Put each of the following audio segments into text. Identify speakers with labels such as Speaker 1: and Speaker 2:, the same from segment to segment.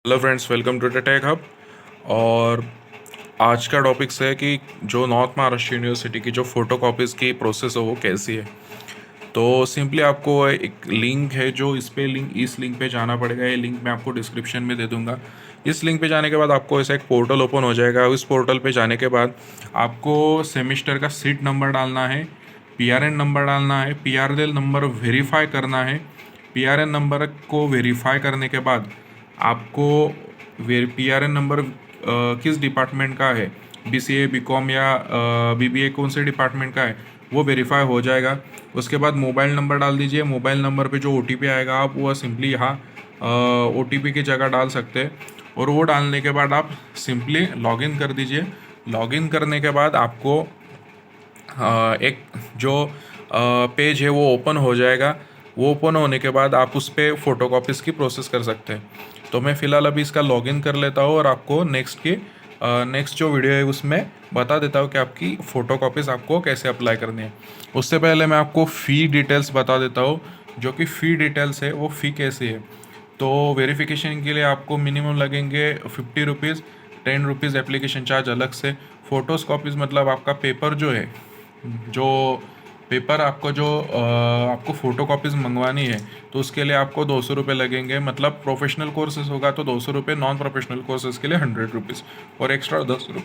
Speaker 1: Hello friends, welcome to the tech hub. और आज का टॉपिक्स है कि जो नॉर्थ महाराष्ट्र यूनिवर्सिटी की जो फ़ोटो कॉपीज़ की प्रोसेस है वो कैसी है। तो सिंपली आपको एक लिंक है, जो इस लिंक पे जाना पड़ेगा। ये लिंक मैं आपको डिस्क्रिप्शन में दे दूंगा। इस लिंक पे जाने के बाद आपको ऐसा एक पोर्टल ओपन हो जाएगा। उस पोर्टल पे जाने के बाद आपको सेमिस्टर का सीट नंबर डालना है, पीआरएन नंबर डालना है, पीआरएल नंबर वेरीफाई करना है। पीआरएन नंबर को वेरीफाई करने के बाद आपको पीआरएन नंबर किस डिपार्टमेंट का है, बीसीए, बीकॉम या बीबीए, कौन से डिपार्टमेंट का है, वो वेरीफाई हो जाएगा। उसके बाद मोबाइल नंबर डाल दीजिए। मोबाइल नंबर पे जो ओटीपी आएगा आप वो सिंपली यहाँ ओटीपी की जगह डाल सकते हैं। और वो डालने के बाद आप सिंपली लॉगिन कर दीजिए। लॉगिन करने के बाद आपको एक जो पेज है वो ओपन हो जाएगा। वो ओपन होने के बाद आप उस पर फ़ोटोकॉपीज़ की प्रोसेस कर सकते हैं। तो मैं फ़िलहाल अभी इसका लॉगिन कर लेता हूँ और आपको नेक्स्ट जो वीडियो है उसमें बता देता हूँ कि आपकी फ़ोटोकॉपीज़ आपको कैसे अप्लाई करनी है। उससे पहले मैं आपको फ़ी डिटेल्स बता देता हूँ। जो कि फ़ी डिटेल्स है वो फ़ी कैसी है। तो वेरिफिकेशन के लिए आपको मिनिमम लगेंगे 50 रुपीज़, 10 रुपीज़ एप्लीकेशन चार्ज अलग से। फ़ोटोज़ कॉपीज़ मतलब आपका पेपर जो है, जो पेपर आपको फ़ोटो कॉपीज़ मंगवानी है तो उसके लिए आपको 200 रुपये लगेंगे। मतलब प्रोफेशनल कोर्सेज होगा तो 200 रुपये, नॉन प्रोफेशनल कोर्सेज के लिए 100 रुपीज़ और एक्स्ट्रा 10 रुपये।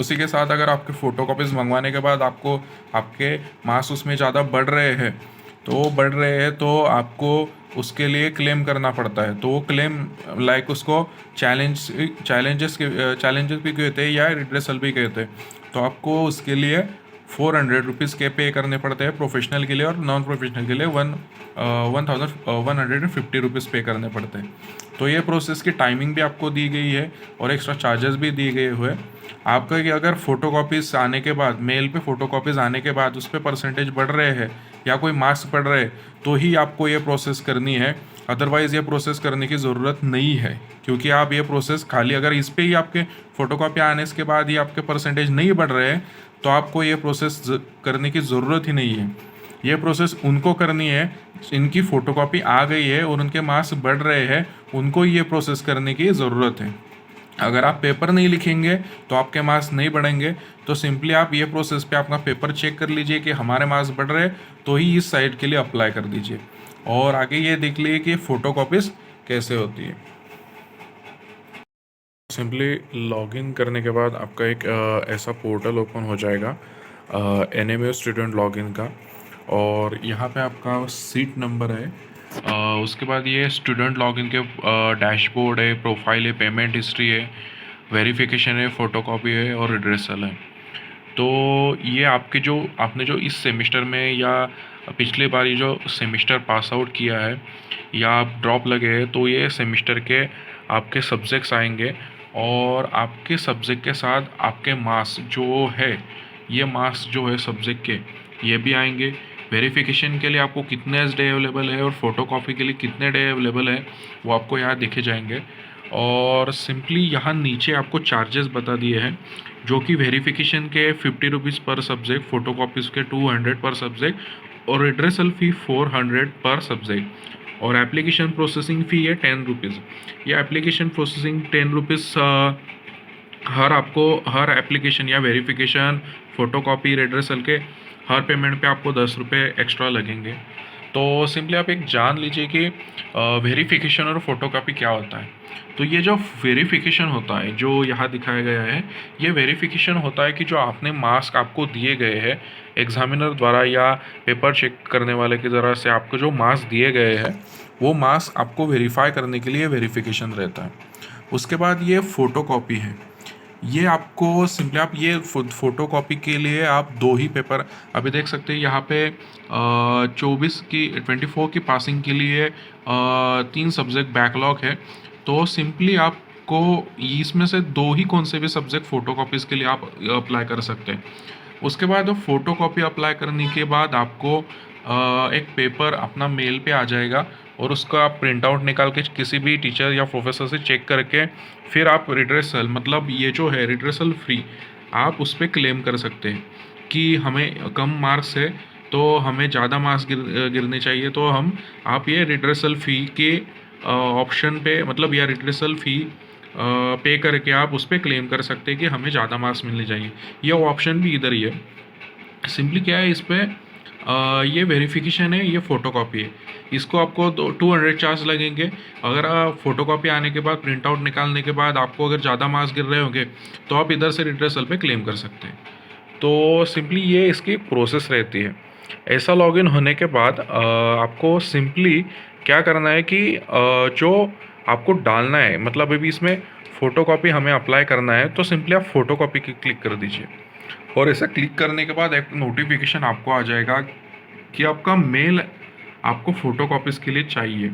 Speaker 1: उसी के साथ अगर आपके फ़ोटो कॉपीज़ मंगवाने के बाद आपको आपके मार्क्स उसमें ज़्यादा बढ़ रहे हैं, तो आपको उसके लिए क्लेम करना पड़ता है। तो वो क्लेम लाइक उसको चैलेंजेस भी कहते हैं या रिड्रेसल भी कहते हैं। तो आपको उसके लिए 400 रुपीज़ के पे करने पड़ते हैं प्रोफेशनल के लिए, और नॉन प्रोफेशनल के लिए 1150 रुपीज़ पे करने पड़ते हैं। तो ये प्रोसेस की टाइमिंग भी आपको दी गई है और एक्स्ट्रा चार्जेस भी दिए गए हुए। आपका कि अगर फ़ोटो कॉपीज़ आने के बाद, मेल पे फ़ोटो कॉपीज़ आने के बाद उस पर परसेंटेज बढ़ रहे हैं या कोई मार्क्स बढ़ रहे हैं तो ही आपको ये प्रोसेस करनी है। अदरवाइज़ ये प्रोसेस करने की ज़रूरत नहीं है, क्योंकि आप ये प्रोसेस खाली अगर इस पे ही आपके फ़ोटो कॉपी आने के बाद ही आपके परसेंटेज नहीं बढ़ रहे हैं तो आपको ये प्रोसेस करने की ज़रूरत ही नहीं है। ये प्रोसेस उनको करनी है इनकी फ़ोटोकॉपी आ गई है और उनके मार्क्स बढ़ रहे हैं, उनको ये प्रोसेस करने की ज़रूरत है। अगर आप पेपर नहीं लिखेंगे तो आपके मार्क्स नहीं बढ़ेंगे। तो सिंपली आप ये प्रोसेस पे अपना पेपर चेक कर लीजिए कि हमारे मार्क्स बढ़ रहे हैं तो ही इस साइट के लिए अप्लाई कर दीजिए। और आगे ये देख लीजिए कि फ़ोटोकॉपीज़ कैसे होती है। सिंपली लॉगिन करने के बाद आपका एक ऐसा पोर्टल ओपन हो जाएगा एनएमयू स्टूडेंट लॉगिन का। और यहाँ पे आपका सीट नंबर है। उसके बाद ये स्टूडेंट लॉगिन के डैशबोर्ड है, प्रोफाइल है, पेमेंट हिस्ट्री है, वेरिफिकेशन है, फ़ोटोकॉपी है और रिड्रेसल है। तो ये आपके जो आपने जो इस सेमेस्टर में या पिछले बार ये जो सेमेस्टर पास आउट किया है या आप ड्रॉप लगे हैं तो ये सेमेस्टर के आपके सब्जेक्ट्स आएंगे। और आपके सब्जेक्ट के साथ आपके मार्क्स जो है, ये मार्क्स जो है सब्जेक्ट के, ये भी आएंगे। वेरिफिकेशन के लिए आपको कितने डे अवेलेबल है और फोटोकॉपी के लिए कितने डे अवेलेबल है वो आपको यहाँ दिखे जाएंगे। और सिंपली यहाँ नीचे आपको चार्जेस बता दिए हैं, जो कि वेरिफिकेशन के 50 रुपीज़ पर सब्जेक्ट, फ़ोटोकॉपीज़ के 200 पर सब्जेक्ट और रिड्रेसल फ़ी 400 पर सब्जेक्ट। और एप्लीकेशन प्रोसेसिंग फ़ी है 10 रुपीज़। ये एप्लीकेशन प्रोसेसिंग 10 रुपीज़ हर एप्लीकेशन या वेरिफिकेशन, फ़ोटोकॉपी, रिड्रेसल के हर पेमेंट पे आपको 10 रुपये एक्स्ट्रा लगेंगे। तो सिंपली आप एक जान लीजिए कि वेरिफिकेशन और फोटोकॉपी क्या होता है। तो ये जो वेरिफिकेशन होता है जो यहाँ दिखाया गया है, ये वेरिफिकेशन होता है कि जो आपने मार्क्स आपको दिए गए हैं एग्जामिनर द्वारा या पेपर चेक करने वाले की तरह से, आपको जो मार्क्स दिए गए हैं वो मार्क्स आपको वेरीफाई करने के लिए वेरिफिकेशन रहता है। उसके बाद ये फ़ोटोकॉपी है। ये आपको सिंपली आप ये फ़ोटोकॉपी के लिए आप दो ही पेपर अभी देख सकते हैं यहाँ पे। 24 की पासिंग के लिए 3 सब्जेक्ट बैकलॉग है। तो सिंपली आपको इसमें से दो ही कौन से भी सब्जेक्ट फ़ोटोकॉपीज़ के लिए आप अप्लाई कर सकते हैं। उसके बाद फ़ोटोकॉपी अप्लाई करने के बाद आपको एक पेपर अपना मेल पे आ जाएगा और उसका आप प्रिंट आउट निकाल के किसी भी टीचर या प्रोफेसर से चेक करके फिर आप रिड्रेसल, मतलब ये जो है रिड्रेसल फ्री, आप उस पर क्लेम कर सकते हैं कि हमें कम मार्क्स है तो हमें ज़्यादा मार्क्स गिरने चाहिए। तो हम आप ये रिड्रेसल फ़ी के ऑप्शन पे मतलब या रिट्रेसल फ़ी पे करके आप उस पर क्लेम कर सकते हैं कि हमें ज़्यादा मार्क्स मिलने चाहिए। ये ऑप्शन भी इधर ही है। सिंपली क्या है इस पर ये वेरिफिकेशन है, ये फ़ोटोकॉपी है। इसको आपको 200 चार्ज लगेंगे। अगर आप फ़ोटोकॉपी आने के बाद प्रिंट आउट निकालने के बाद आपको अगर ज़्यादा मार्क्स गिर रहे होंगे तो आप इधर से रिट्रेसल पे क्लेम कर सकते हैं। तो सिंपली ये इसकी प्रोसेस रहती है। ऐसा लॉगिन होने के बाद आपको सिंपली क्या करना है कि जो आपको डालना है, मतलब अभी इसमें फ़ोटोकॉपी हमें अप्लाई करना है, तो सिंपली आप फ़ोटोकॉपी की क्लिक कर दीजिए। और ऐसा क्लिक करने के बाद एक नोटिफिकेशन आपको आ जाएगा कि आपका मेल आपको फ़ोटोकॉपीज़ के लिए चाहिए।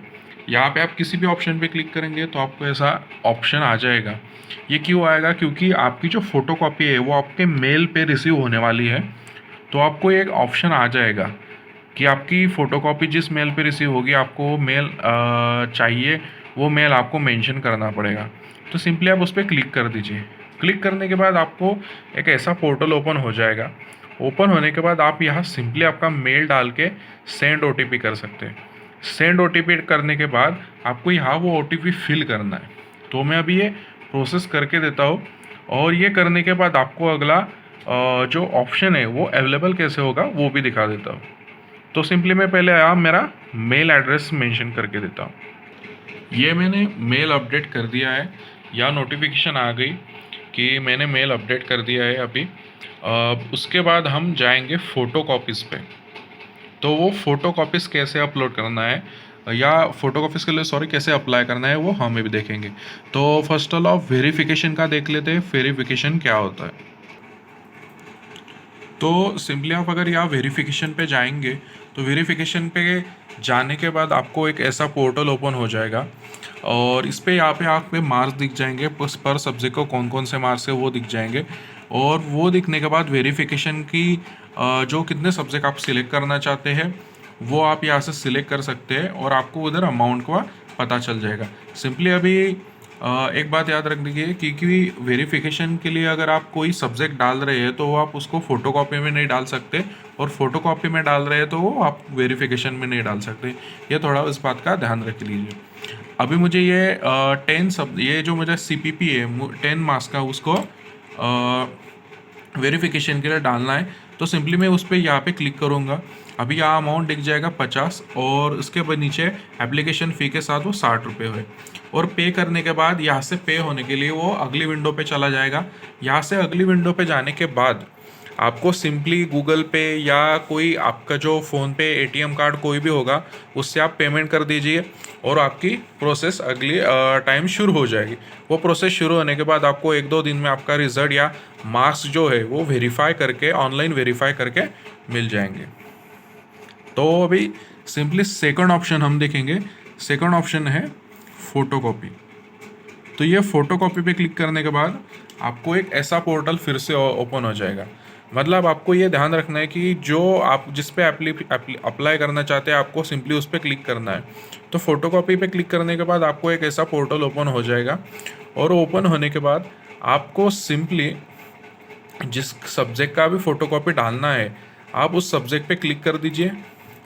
Speaker 1: यहाँ पे आप किसी भी ऑप्शन पे क्लिक करेंगे तो आपको ऐसा ऑप्शन आ जाएगा। ये क्यों आएगा? क्योंकि आपकी जो फ़ोटोकॉपी है वो आपके मेल पे रिसीव होने वाली है। तो आपको एक ऑप्शन आ जाएगा कि आपकी फ़ोटोकॉपी जिस मेल पे रिसीव होगी, आपको वो मेल चाहिए, वो मेल आपको मेंशन करना पड़ेगा। तो सिंपली आप उस पर क्लिक कर दीजिए। क्लिक करने के बाद आपको एक ऐसा पोर्टल ओपन हो जाएगा। ओपन होने के बाद आप यहाँ सिंपली आपका मेल डाल के सेंड ओटीपी कर सकते हैं। सेंड ओटीपी करने के बाद आपको यहाँ वो ओटीपी फिल करना है। तो मैं अभी ये प्रोसेस करके देता हूँ, और ये करने के बाद आपको अगला जो ऑप्शन है वो अवेलेबल कैसे होगा वो भी दिखा देता हूँ। तो सिंपली मैं पहले यहाँ मेरा मेल एड्रेस मेंशन करके देता हूँ। ये मैंने मेल अपडेट कर दिया है, या नोटिफिकेशन आ गई कि मैंने मेल अपडेट कर दिया है अभी। उसके बाद हम जाएंगे फ़ोटो कॉपीज़ पे। तो वो फ़ोटो कॉपीज़ कैसे अपलोड करना है, या फ़ोटो कॉपीज़ के लिए सॉरी कैसे अप्लाई करना है, वो हमें भी देखेंगे। तो फर्स्ट ऑल ऑफ वेरिफिकेशन का देख लेते हैं, वेरिफिकेशन क्या होता है। तो सिंपली आप अगर यहाँ वेरिफिकेशन पे जाएंगे तो वेरिफिकेशन पे जाने के बाद आपको एक ऐसा पोर्टल ओपन हो जाएगा, और इस पे यहाँ पे आप पे मार्क्स दिख जाएंगे, पर सब्जेक्ट को कौन कौन से मार्क्स है वो दिख जाएंगे। और वो दिखने के बाद वेरिफिकेशन की जो कितने सब्जेक्ट आप सिलेक्ट करना चाहते हैं वो आप यहाँ से सिलेक्ट कर सकते हैं, और आपको उधर अमाउंट का पता चल जाएगा। सिंपली अभी एक बात याद रख लीजिए, क्योंकि वेरिफिकेशन के लिए अगर आप कोई सब्जेक्ट डाल रहे हैं तो वो आप उसको फ़ोटोकॉपी में नहीं डाल सकते, और फ़ोटोकॉपी में डाल रहे हैं तो वो आप वेरिफिकेशन में नहीं डाल सकते। ये थोड़ा इस बात का ध्यान रख लीजिए। अभी मुझे ये 10 ये जो मुझे CPP है 10 मार्क्स का, उसको वेरिफिकेशन के लिए डालना है। तो सिंपली मैं उस पर यहाँ पे क्लिक करूँगा। अभी यहाँ अमाउंट दिख जाएगा 50, और उसके बाद नीचे एप्लीकेशन फ़ी के साथ वो 60 रुपये हुए। और पे करने के बाद यहाँ से पे होने के लिए वो अगली विंडो पे चला जाएगा। यहाँ से अगली विंडो पे जाने के बाद आपको सिंपली गूगल पे या कोई आपका जो फ़ोन पे ATM कार्ड कोई भी होगा उससे आप पेमेंट कर दीजिए, और आपकी प्रोसेस अगली टाइम शुरू हो जाएगी। वो प्रोसेस शुरू होने के बाद आपको 1-2 दिन में आपका रिज़ल्ट या मार्क्स जो है वो वेरीफाई करके, ऑनलाइन वेरीफाई करके मिल जाएंगे। तो अभी सिंपली सेकंड ऑप्शन हम देखेंगे। सेकंड ऑप्शन है फ़ोटोकॉपी। तो ये फ़ोटोकॉपी पे क्लिक करने के बाद आपको एक ऐसा पोर्टल फिर से ओपन हो जाएगा। मतलब आपको ये ध्यान रखना है कि जो आप जिस पे अप्लाई करना चाहते हैं आपको सिंपली उस पर क्लिक करना है। तो फ़ोटोकॉपी पे क्लिक करने के बाद आपको एक ऐसा पोर्टल ओपन हो जाएगा, और ओपन होने के बाद आपको सिंपली जिस सब्जेक्ट का भी फ़ोटोकॉपी डालना है आप उस सब्जेक्ट पे क्लिक कर दीजिए।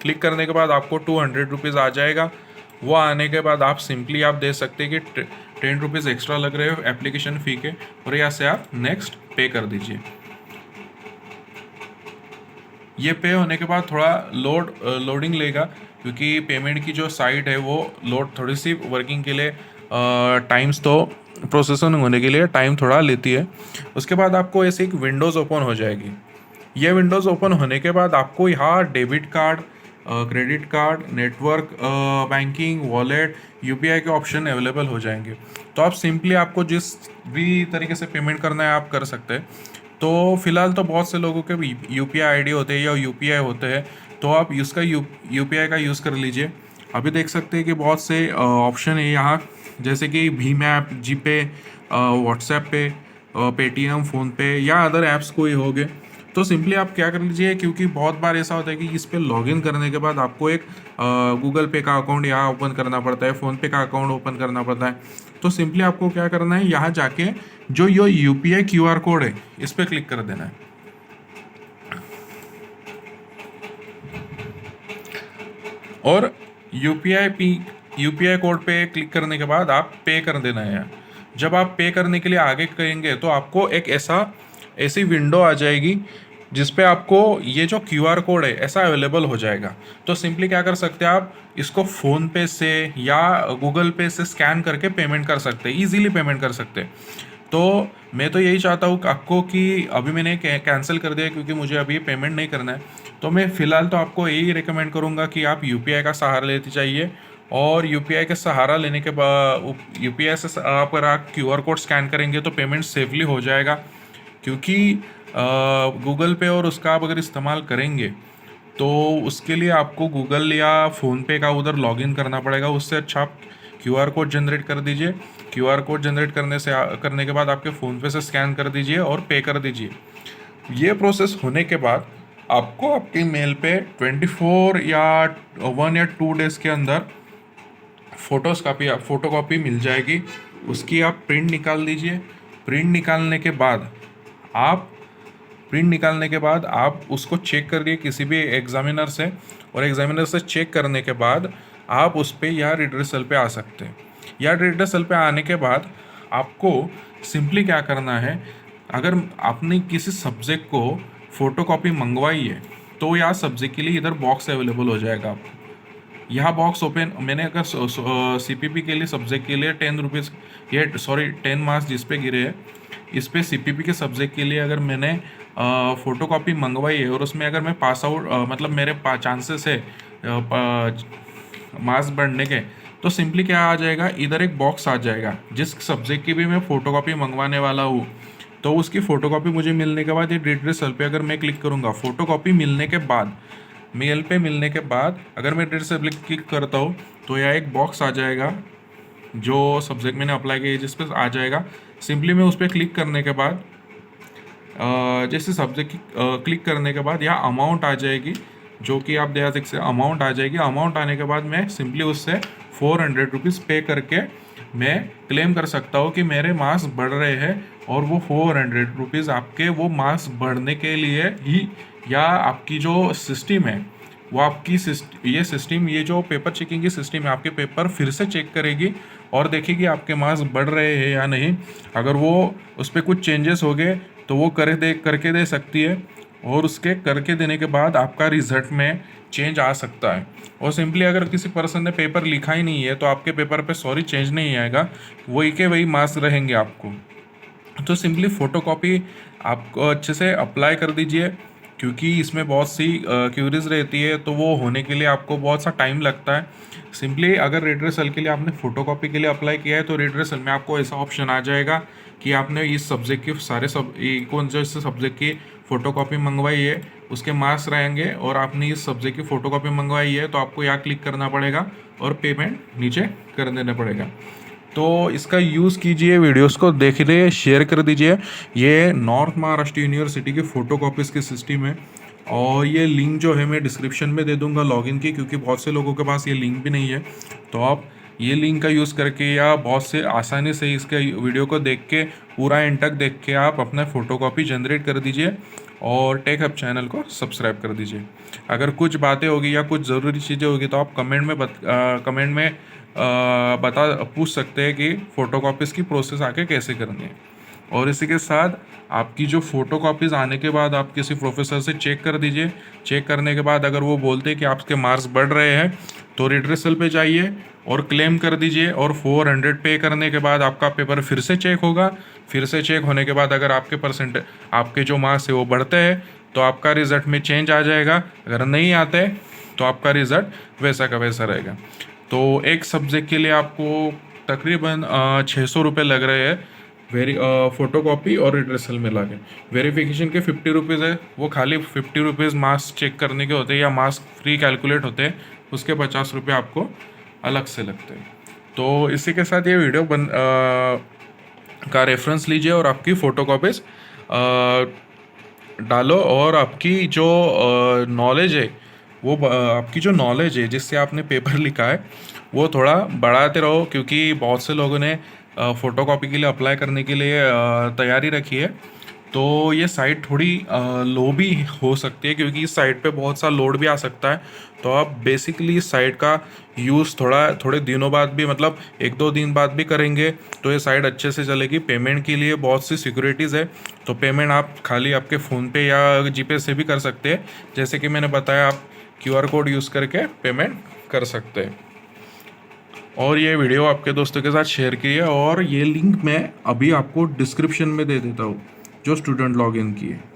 Speaker 1: क्लिक करने के बाद आपको 200 रुपीज़ आ जाएगा। वो आने के बाद आप सिंपली आप दे सकते हैं कि 10 रुपीज़ एक्स्ट्रा लग रहे हो एप्लीकेशन फ़ी के, और यहाँ से आप नेक्स्ट पे कर दीजिए। ये पे होने के बाद थोड़ा लोडिंग लेगा, क्योंकि पेमेंट की जो साइट है वो थोड़ी सी वर्किंग के लिए टाइम्स तो प्रोसेसिंग होने के लिए टाइम थोड़ा लेती है। उसके बाद आपको ऐसे एक विंडोज़ ओपन हो जाएगी। ये विंडोज़ ओपन होने के बाद आपको यहाँ debit card, credit card, network banking, wallet, UPI के ऑप्शन अवेलेबल हो जाएंगे। तो आप सिंपली आपको जिस भी तरीके से पेमेंट करना है आप कर सकते हैं। तो फिलहाल तो बहुत से लोगों के UPI ID होते हैं या UPI होते हैं, तो आप उसका UPI का यूज़ कर लीजिए। अभी देख सकते हैं कि बहुत से ऑप्शन है यहाँ, जैसे कि भीम ऐप, जीपे, व्हाट्सएप पे, पेटीएम, फ़ोनपे या अदर ऐप्स कोई हो गए। तो सिंपली आप क्या कर लीजिए, क्योंकि बहुत बार ऐसा होता है कि इस पर लॉगिन करने के बाद आपको एक गूगल पे का अकाउंट यहाँ ओपन करना पड़ता है, फ़ोनपे का अकाउंट ओपन करना पड़ता है। तो सिंपली आपको क्या करना है, यहाँ जाके जो ये UPI QR कोड है इस पर क्लिक कर देना है। और UPI यूपीआई कोड पे क्लिक करने के बाद आप पे कर देना है। जब आप पे करने के लिए आगे करेंगे तो आपको एक ऐसी विंडो आ जाएगी जिस पे आपको ये जो क्यूआर कोड है ऐसा अवेलेबल हो जाएगा। तो सिंपली क्या कर सकते हैं आप इसको फ़ोन पे से या गूगल पे से स्कैन करके पेमेंट कर सकते हैं, ईजिली पेमेंट कर सकते हैं। तो मैं तो यही चाहता हूँ आपको कि अभी मैंने कैंसिल कर दिया क्योंकि मुझे अभी पेमेंट नहीं करना है। तो मैं फ़िलहाल तो आपको यही रिकमेंड करूँगा कि आप यूपीआई का सहारा लेते जाइए, और यूपीआई का सहारा लेने के बाद यूपीआई से आप अगर आप क्यूआर कोड स्कैन करेंगे तो पेमेंट सेफली हो जाएगा। क्योंकि गूगल पे और उसका आप अगर इस्तेमाल करेंगे तो उसके लिए आपको गूगल या फ़ोनपे का उधर लॉगिन करना पड़ेगा। उससे अच्छा आप क्यूआर कोड जनरेट कर दीजिए। क्यूआर कोड जनरेट करने के बाद आपके फ़ोनपे से स्कैन कर दीजिए और पे कर दीजिए। ये प्रोसेस होने के बाद आपको आपके मेल पे 24 या 1 या 2 डेज़ के अंदर फ़ोटो कॉपी मिल जाएगी। उसकी आप प्रिंट निकाल दीजिए। प्रिंट निकालने के बाद आप प्रिंट निकालने के बाद आप उसको चेक करिए किसी भी एग्जामिनर से, और एग्जामिनर से चेक करने के बाद आप उस पर या रिड्रेसल पे आ सकते हैं। या रिड्रेसल पे आने के बाद आपको सिंपली क्या करना है, अगर आपने किसी सब्जेक्ट को फ़ोटोकॉपी मंगवाई है तो या सब्जेक्ट के लिए इधर बॉक्स अवेलेबल हो जाएगा आपको। यह बॉक्स ओपन मैंने अगर सीपीपी के लिए सब्जेक्ट के लिए 10 रुपीज़, ये सॉरी 10 मार्क्स जिस पे गिरे हैं इस पे सीपीपी के सब्जेक्ट के लिए अगर मैंने फ़ोटो कॉपी मंगवाई है और उसमें अगर मैं पास आउट मतलब मेरे चांसेस है मार्क्स बढ़ने के, तो सिंपली क्या आ जाएगा, इधर एक बॉक्स आ जाएगा जिस सब्जेक्ट की भी मैं फ़ोटो कॉपी मंगवाने वाला हूँ। तो उसकी फ़ोटो कॉपी मुझे मिलने के बाद ये रिड्रेसल पे अगर मैं क्लिक करूँगा, फ़ोटो कॉपी मिलने के बाद मेल पे मिलने के बाद अगर मैं रिड्रेसल क्लिक करता हूँ तो यह एक बॉक्स आ जाएगा जो सब्जेक्ट मैंने अप्लाई किया जिस पर आ जाएगा। सिंपली मैं उस पर क्लिक करने के बाद जैसे सब्जेक्ट की क्लिक करने के बाद यहाँ अमाउंट आ जाएगी, जो कि आप देख सकते हैं अमाउंट आ जाएगी। अमाउंट आने के बाद मैं सिंपली उससे 400 रुपीज़ पे करके मैं क्लेम कर सकता हूँ कि मेरे मार्क्स बढ़ रहे हैं, और वो 400 रुपीज़ आपके वो मार्क्स बढ़ने के लिए ही, या आपकी जो सिस्टम है वो आपकी ये जो पेपर चेकिंग की सिस्टम है आपके पेपर फिर से चेक करेगी और देखेगी आपके मार्क्स बढ़ रहे हैं या नहीं। अगर वो उस पर कुछ चेंजेस हो गए तो वो करके दे सकती है, और उसके करके देने के बाद आपका रिजल्ट में चेंज आ सकता है। और सिंपली अगर किसी पर्सन ने पेपर लिखा ही नहीं है तो आपके पेपर पे सॉरी चेंज नहीं आएगा, वही के वही मार्क्स रहेंगे आपको। तो सिंपली फ़ोटोकॉपी आपको अच्छे से अप्लाई कर दीजिए, क्योंकि इसमें बहुत सी क्यूरीज रहती है तो वो होने के लिए आपको बहुत सा टाइम लगता है। सिंपली अगर रिड्रेसल के लिए आपने फ़ोटोकॉपी के लिए अप्लाई किया है तो रिड्रेसल में आपको ऐसा ऑप्शन आ जाएगा कि आपने इस सब्जेक्ट की कौन से सब्जेक्ट की फ़ोटोकॉपी मंगवाई है उसके मार्क्स रहेंगे, और आपने इस सब्जेक्ट की फ़ोटोकॉपी मंगवाई है तो आपको यहाँ क्लिक करना पड़ेगा और पेमेंट नीचे कर देना पड़ेगा। तो इसका यूज़ कीजिए, वीडियोस को देखिए, शेयर कर दीजिए। ये नॉर्थ महाराष्ट्र यूनिवर्सिटी की फ़ोटो कॉपीज़ की सिस्टम है, और ये लिंक जो है मैं डिस्क्रिप्शन में दे दूंगा लॉगिन की, क्योंकि बहुत से लोगों के पास ये लिंक भी नहीं है। तो आप ये लिंक का यूज़ करके या बहुत से आसानी से इसके वीडियो को देख के पूरा एंड तक देख के आप अपना फ़ोटो कॉपी जनरेट कर दीजिए, और टेक हब चैनल को सब्सक्राइब कर दीजिए। अगर कुछ बातें होगी या कुछ ज़रूरी चीज़ें होगी तो आप कमेंट में बता पूछ सकते हैं कि फ़ोटोकॉपीज़ की प्रोसेस आके कैसे करनी है। और इसी के साथ आपकी जो फ़ोटोकॉपीज़ आने के बाद आप किसी प्रोफेसर से चेक कर दीजिए। चेक करने के बाद अगर वो बोलते हैं कि आपके मार्क्स बढ़ रहे हैं तो रिड्रेसल पे जाइए और क्लेम कर दीजिए, और 400 पे करने के बाद आपका पेपर फिर से चेक होगा। फिर से चेक होने के बाद अगर आपके जो मार्क्स है वो बढ़ते हैं तो आपका रिज़ल्ट में चेंज आ जाएगा। अगर नहीं आते तो आपका रिज़ल्ट वैसा का वैसा रहेगा। तो एक सब्जेक्ट के लिए आपको तकरीबन 600 रुपये लग रहे हैं फ़ोटो कॉपी और रिड्रेसल मिला के। वेरिफिकेशन के 50 रुपीज़ है, वो खाली 50 रुपीज़ मार्क्स चेक करने के होते हैं या मार्क्स फ्री कैलकुलेट होते हैं, उसके 50 रुपये आपको अलग से लगते हैं। तो इसी के साथ ये वीडियो का रेफरेंस लीजिए और आपकी फ़ोटो कॉपीज़ डालो, और आपकी जो नॉलेज है वो आपकी जो नॉलेज है जिससे आपने पेपर लिखा है वो थोड़ा बढ़ाते रहो, क्योंकि बहुत से लोगों ने फ़ोटोकॉपी के लिए अप्लाई करने के लिए तैयारी रखी है। तो ये साइट थोड़ी लो भी हो सकती है, क्योंकि इस साइट पे बहुत सा लोड भी आ सकता है। तो आप बेसिकली इस साइट का यूज़ थोड़े दिनों बाद भी, मतलब 1-2 दिन बाद भी करेंगे तो ये साइट अच्छे से चलेगी। पेमेंट के लिए बहुत सी सिक्योरिटीज़ है, तो पेमेंट आप खाली आपके फ़ोन पे या जीपे से भी कर सकते हैं। जैसे कि मैंने बताया, आप क्यूआर कोड यूज़ करके पेमेंट कर सकते हैं। और ये वीडियो आपके दोस्तों के साथ शेयर कीजिए, और ये लिंक मैं अभी आपको डिस्क्रिप्शन में दे देता हूँ जो स्टूडेंट लॉगिन की है।